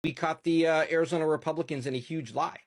We caught the Arizona Republicans in a huge lie.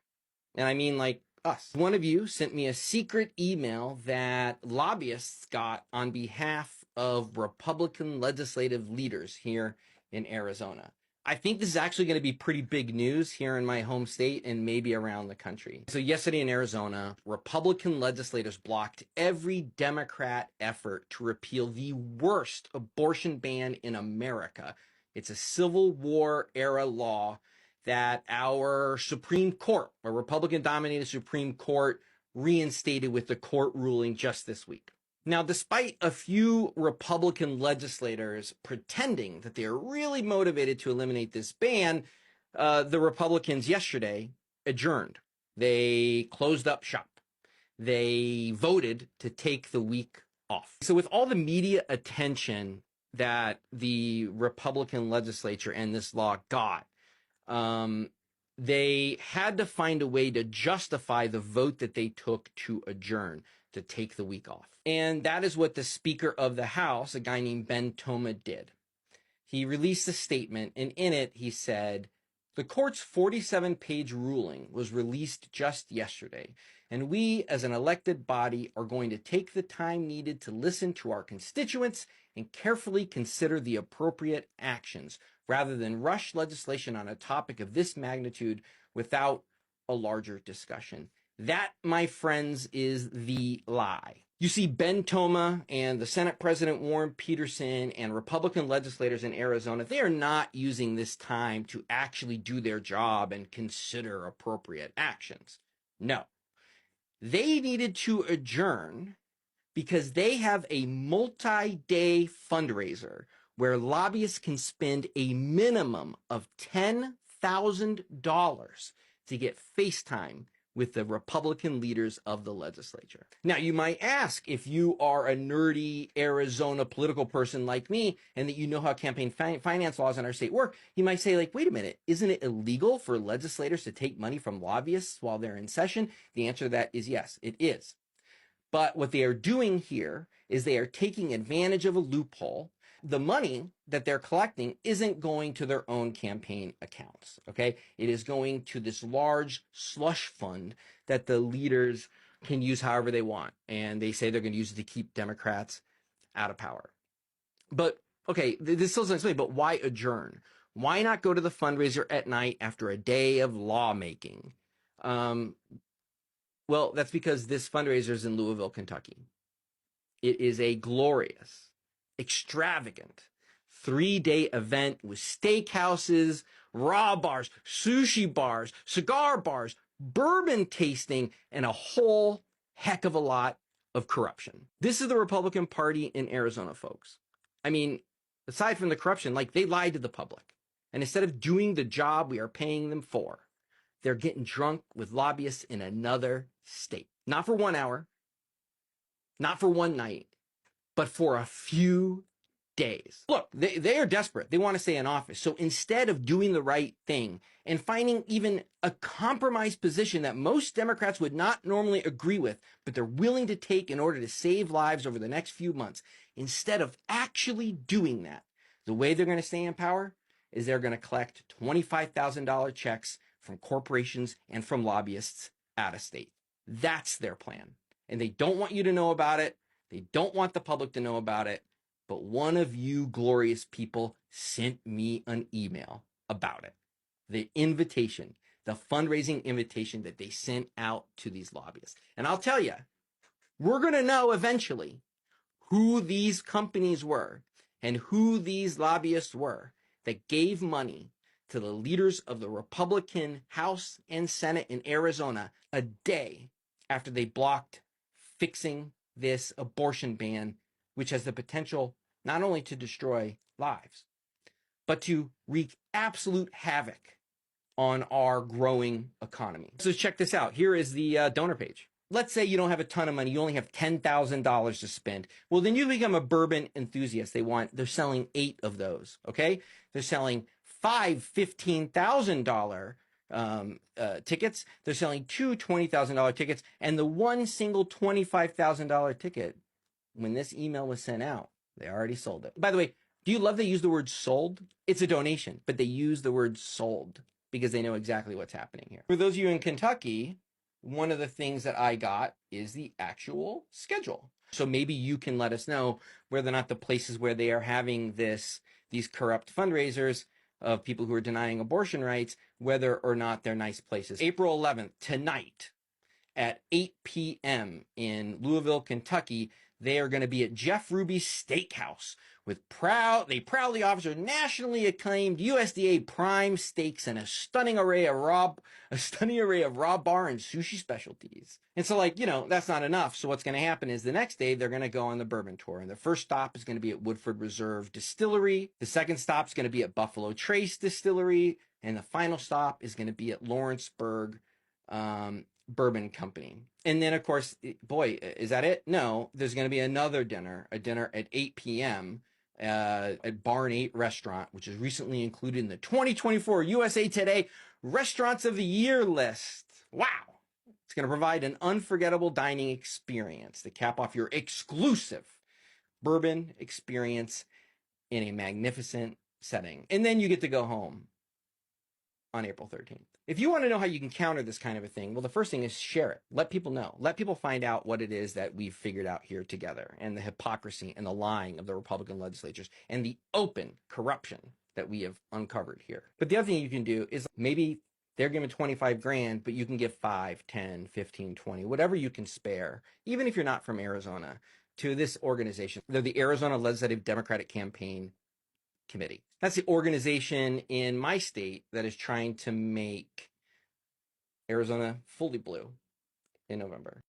And I mean, like us. One of you sent me a secret email that lobbyists got on behalf of Republican legislative leaders here in Arizona. I think this is actually going to be pretty big news here in my home state and maybe around the country. So yesterday in Arizona, Republican legislators blocked every Democrat effort to repeal the worst abortion ban in America. It's a Civil War era law that our Supreme Court, a Republican-dominated Supreme Court, reinstated with the court ruling just this week. Now, despite a few Republican legislators pretending that they are really motivated to eliminate this ban, the Republicans yesterday adjourned. They closed up shop. They voted to take the week off. So with all the media attention that the Republican legislature and this law got, they had to find a way to justify the vote that they took to adjourn, to take the week off. And that is what the Speaker of the House, a guy named Ben Toma, did. He released a statement, and in it he said, "The court's 47-page ruling was released just yesterday, and we as an elected body are going to take the time needed to listen to our constituents and carefully consider the appropriate actions, rather than rush legislation on a topic of this magnitude without a larger discussion." That, my friends, is the lie. You see, Ben Toma and the Senate President Warren Peterson and Republican legislators in Arizona, they are not using this time to actually do their job and consider appropriate actions. No. They needed to adjourn because they have a multi-day fundraiser where lobbyists can spend a minimum of $10,000 to get FaceTime with the Republican leaders of the legislature. Now, you might ask, if you are a nerdy Arizona political person like me and that you know how campaign finance laws in our state work, you might say, like, wait a minute, isn't it illegal for legislators to take money from lobbyists while they're in session? The answer to that is yes, it is. But what they are doing here is they are taking advantage of a loophole. The money that they're collecting isn't going to their own campaign accounts, okay? It is going to this large slush fund that the leaders can use however they want. And they say they're going to use it to keep Democrats out of power. But, okay, this still doesn't explain, but why adjourn? Why not go to the fundraiser at night after a day of lawmaking? Well, that's because this fundraiser is in Louisville, Kentucky. It is a glorious, extravagant 3-day event with steakhouses, raw bars, sushi bars, cigar bars, bourbon tasting, and a whole heck of a lot of corruption. This is the Republican Party in Arizona, folks. I mean, aside from the corruption, like, they lied to the public. And instead of doing the job we are paying them for, they're getting drunk with lobbyists in another state. Not for 1 hour, not for one night, but for a few days. Look, they are desperate. They want to stay in office. So instead of doing the right thing and finding even a compromise position that most Democrats would not normally agree with, but they're willing to take in order to save lives over the next few months, instead of actually doing that, the way they're going to stay in power is they're going to collect $25,000 checks from corporations and from lobbyists out of state. That's their plan. And they don't want you to know about it. They don't want the public to know about it. But one of you glorious people sent me an email about it. The invitation, the fundraising invitation that they sent out to these lobbyists. And I'll tell you, we're going to know eventually who these companies were and who these lobbyists were that gave money to the leaders of the Republican House and Senate in Arizona a day after they blocked fixing this abortion ban, which has the potential not only to destroy lives, but to wreak absolute havoc on our growing economy. So check this out. Here is the donor page. Let's say you don't have a ton of money. You only have $10,000 to spend. Well, then you become a bourbon enthusiast. They're selling 8 of those. Okay. They're selling 5 $15,000 tickets. They're selling 2 $20,000 tickets, and the one single $25,000 ticket, when this email was sent out, they already sold it. By the way, Do you love they use the word sold? It's a donation, but they use the word sold because they know exactly what's happening here. For those of you in Kentucky, one of the things that I got is the actual schedule. So maybe you can let us know whether or not the places where they are having these corrupt fundraisers of people who are denying abortion rights, whether or not they're nice places. April 11th, tonight at 8 p.m. in Louisville, Kentucky, they are going to be at Jeff Ruby's Steakhouse with they proudly offer nationally acclaimed USDA prime steaks and a stunning array of raw bar and sushi specialties. And so, like, that's not enough. So what's going to happen is the next day they're going to go on the bourbon tour, and the first stop is going to be at Woodford Reserve Distillery. The second stop is going to be at Buffalo Trace Distillery, and the final stop is going to be at Lawrenceburg Bourbon Company. And then, of course, boy, is that it? No, there's going to be a dinner at 8 p.m. At Barn 8 Restaurant, which is recently included in the 2024 USA Today Restaurants of the Year list. Wow. It's going to provide an unforgettable dining experience to cap off your exclusive bourbon experience in a magnificent setting. And then you get to go home on April 13th. If you want to know how you can counter this kind of a thing, well, the first thing is share it. Let people know. Let people find out what it is that we've figured out here together, and the hypocrisy and the lying of the Republican legislatures and the open corruption that we have uncovered here. But the other thing you can do is maybe they're giving 25 grand, but you can give 5, 10, 15, 20, whatever you can spare, even if you're not from Arizona, to this organization. They're the Arizona Legislative Democratic Campaign Committee. That's the organization in my state that is trying to make Arizona fully blue in November.